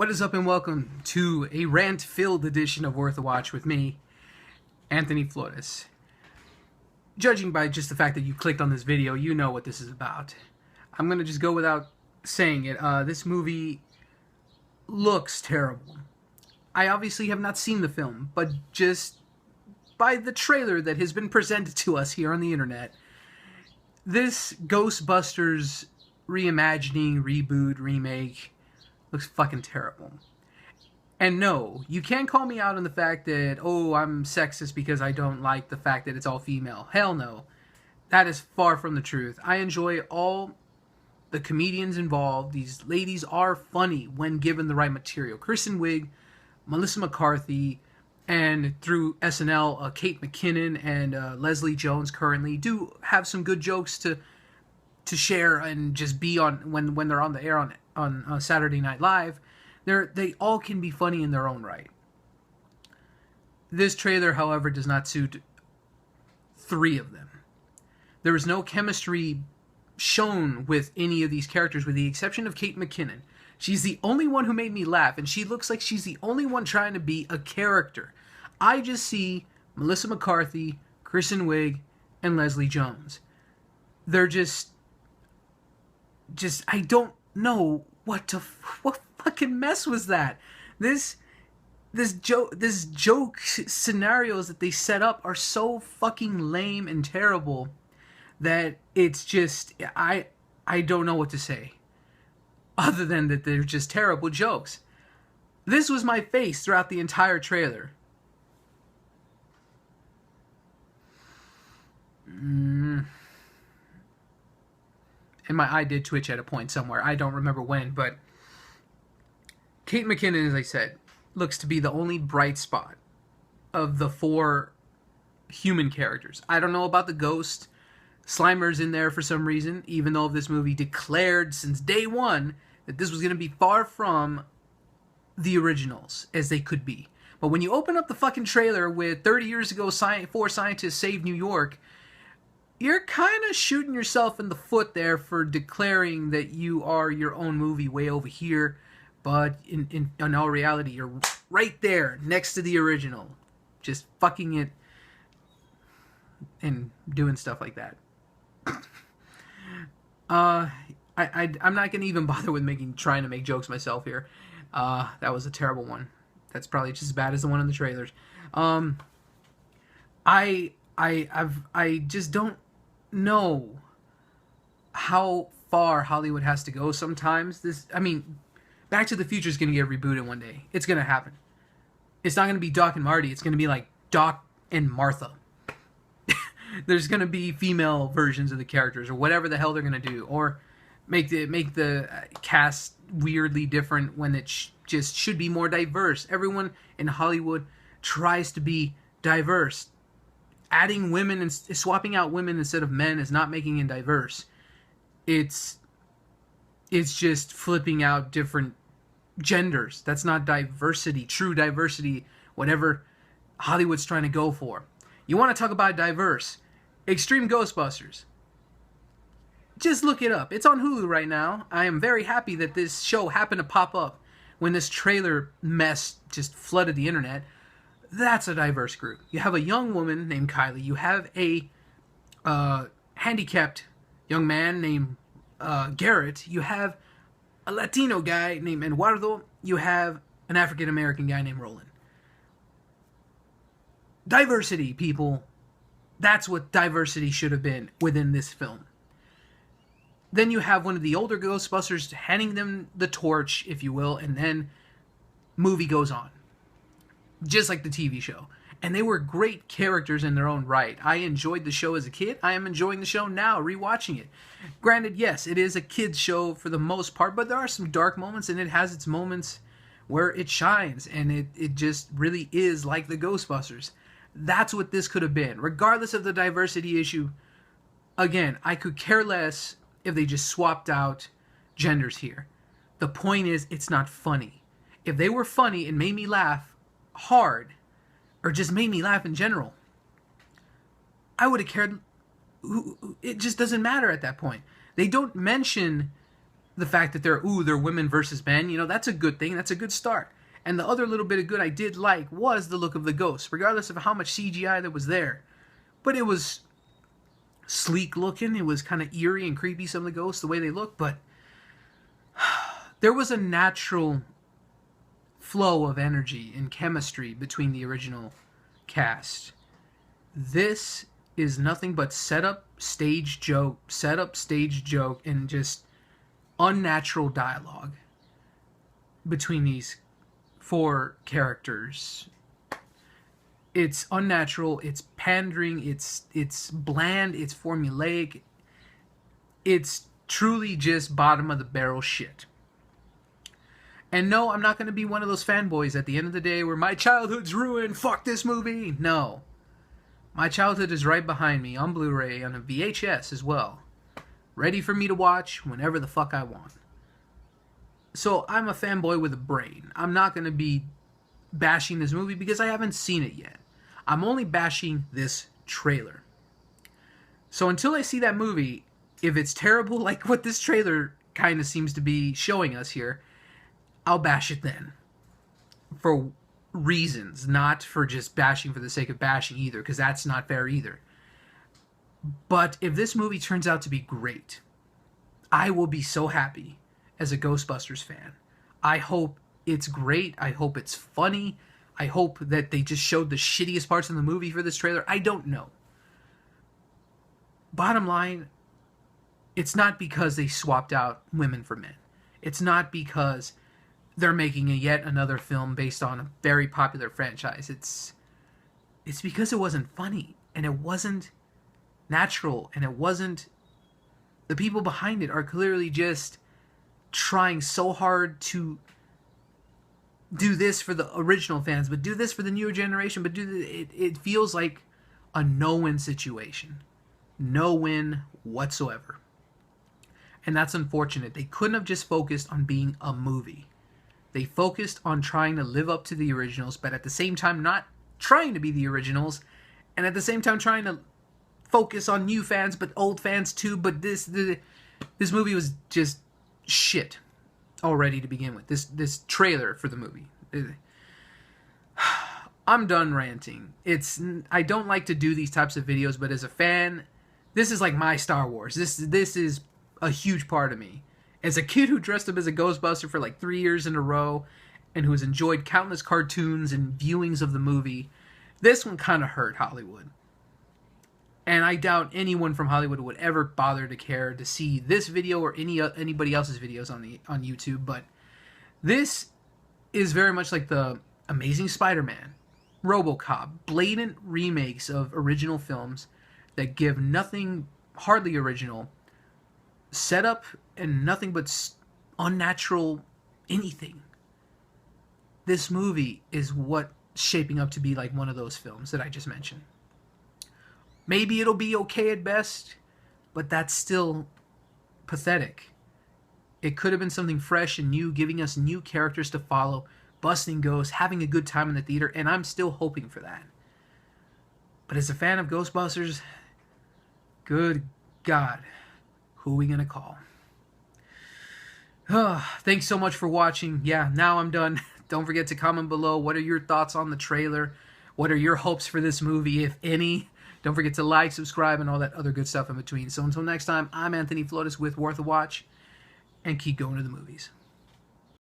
What is up and welcome to a rant-filled edition of Worth a Watch with me, Anthony Flores. Judging by just the fact that you clicked on this video, you know what this is about. I'm going to just go without saying it. This movie looks terrible. I obviously have not seen the film, but just by the trailer that has been presented to us here on the internet, this Ghostbusters reimagining, reboot, remake looks fucking terrible. And no, you can't call me out on the fact that, oh, I'm sexist because I don't like the fact that it's all female. Hell no. That is far from the truth. I enjoy all the comedians involved. These ladies are funny when given the right material. Kristen Wiig, Melissa McCarthy, and through SNL, Kate McKinnon and Leslie Jones currently do have some good jokes to share and just be on when they're on the air on Saturday Night Live. They all can be funny in their own right. This trailer, however, does not suit three of them. There is no chemistry shown with any of these characters, with the exception of Kate McKinnon. She's the only one who made me laugh, and she looks like she's the only one trying to be a character. I just see Melissa McCarthy, Kristen Wiig, and Leslie Jones. They're just I don't know what fucking mess was that. This joke scenarios that they set up are so fucking lame and terrible that it's just I don't know what to say other than that they're just terrible jokes. This was my face throughout the entire trailer. And my eye did twitch at a point somewhere. I don't remember when, but Kate McKinnon, as I said, looks to be the only bright spot of the four human characters. I don't know about the ghost. Slimer's in there for some reason, even though this movie declared since day one that this was going to be far from the originals as they could be. But when you open up the fucking trailer with 30 years ago, four scientists saved New York, you're kind of shooting yourself in the foot there for declaring that you are your own movie way over here, but in all reality, you're right there next to the original, just fucking it and doing stuff like that. I'm not gonna even bother with trying to make jokes myself here. That was a terrible one. That's probably just as bad as the one in the trailers. I just don't know how far Hollywood has to go sometimes. Back to the Future is going to get rebooted one day. It's going to happen. It's not going to be Doc and Marty. It's going to be like Doc and Martha. There's going to be female versions of the characters or whatever the hell they're going to do. Or make the cast weirdly different when it just should be more diverse. Everyone in Hollywood tries to be diverse. Adding women and swapping out women instead of men is not making it diverse. It's just flipping out different genders. That's not diversity, true diversity, whatever Hollywood's trying to go for. You want to talk about diverse? Extreme Ghostbusters. Just look it up. It's on Hulu right now. I am very happy that this show happened to pop up when this trailer mess just flooded the internet. That's a diverse group. You have a young woman named Kylie. You have a handicapped young man named Garrett. You have a Latino guy named Eduardo. You have an African-American guy named Roland. Diversity, people. That's what diversity should have been within this film. Then you have one of the older Ghostbusters handing them the torch, if you will, and then movie goes on. Just like the TV show. And they were great characters in their own right. I enjoyed the show as a kid. I am enjoying the show now, rewatching it. Granted, yes, it is a kid's show for the most part, but there are some dark moments, and it has its moments where it shines, and it just really is like the Ghostbusters. That's what this could have been. Regardless of the diversity issue, again, I could care less if they just swapped out genders here. The point is, it's not funny. If they were funny and made me laugh hard, or just made me laugh in general, I would have cared. It just doesn't matter at that point. They don't mention the fact that they're women versus men, you know, that's a good thing. That's a good start. And the other little bit of good I did like was the look of the ghosts, regardless of how much CGI that was there. But it was sleek looking. It was kind of eerie and creepy, some of the ghosts, the way they looked. But there was a natural flow of energy and chemistry between the original cast. This is nothing but setup, stage joke, and just unnatural dialogue between these four characters. It's unnatural, it's pandering, it's bland, it's formulaic. It's truly just bottom of the barrel shit. And no, I'm not going to be one of those fanboys at the end of the day where my childhood's ruined, fuck this movie. No. My childhood is right behind me on Blu-ray, on a VHS as well. Ready for me to watch whenever the fuck I want. So I'm a fanboy with a brain. I'm not going to be bashing this movie because I haven't seen it yet. I'm only bashing this trailer. So until I see that movie, if it's terrible like what this trailer kind of seems to be showing us here, I'll bash it then. For reasons, not for just bashing for the sake of bashing either, because that's not fair either. But if this movie turns out to be great, I will be so happy as a Ghostbusters fan. I hope it's great. I hope it's funny. I hope that they just showed the shittiest parts in the movie for this trailer. I don't know. Bottom line, it's not because they swapped out women for men. It's not because they're making yet another film based on a very popular franchise. It's because it wasn't funny, and it wasn't natural, and it wasn't... The people behind it are clearly just trying so hard to do this for the original fans, but do this for the newer generation, but it feels like a no-win situation. No win whatsoever. And that's unfortunate. They couldn't have just focused on being a movie. They focused on trying to live up to the originals, but at the same time not trying to be the originals, and at the same time trying to focus on new fans, but old fans too. But this movie was just shit already to begin with. This trailer for the movie. I'm done ranting. I don't like to do these types of videos, but as a fan, this is like my Star Wars. This is a huge part of me. As a kid who dressed up as a Ghostbuster for like 3 years in a row, and who has enjoyed countless cartoons and viewings of the movie, this one kind of hurt Hollywood. And I doubt anyone from Hollywood would ever bother to care to see this video or anybody else's videos on YouTube. But this is very much like the Amazing Spider-Man, RoboCop, blatant remakes of original films that give nothing hardly original setup and nothing but unnatural anything. This movie is what shaping up to be like one of those films that I just mentioned. Maybe it'll be okay at best, but that's still pathetic. It could have been something fresh and new, giving us new characters to follow, busting ghosts, having a good time in the theater, and I'm still hoping for that. But as a fan of Ghostbusters, good God, who are we going to call? Thanks so much for watching. Yeah, now I'm done. Don't forget to comment below. What are your thoughts on the trailer? What are your hopes for this movie, if any? Don't forget to like, subscribe, and all that other good stuff in between. So until next time, I'm Anthony Flores with Worth a Watch, and keep going to the movies.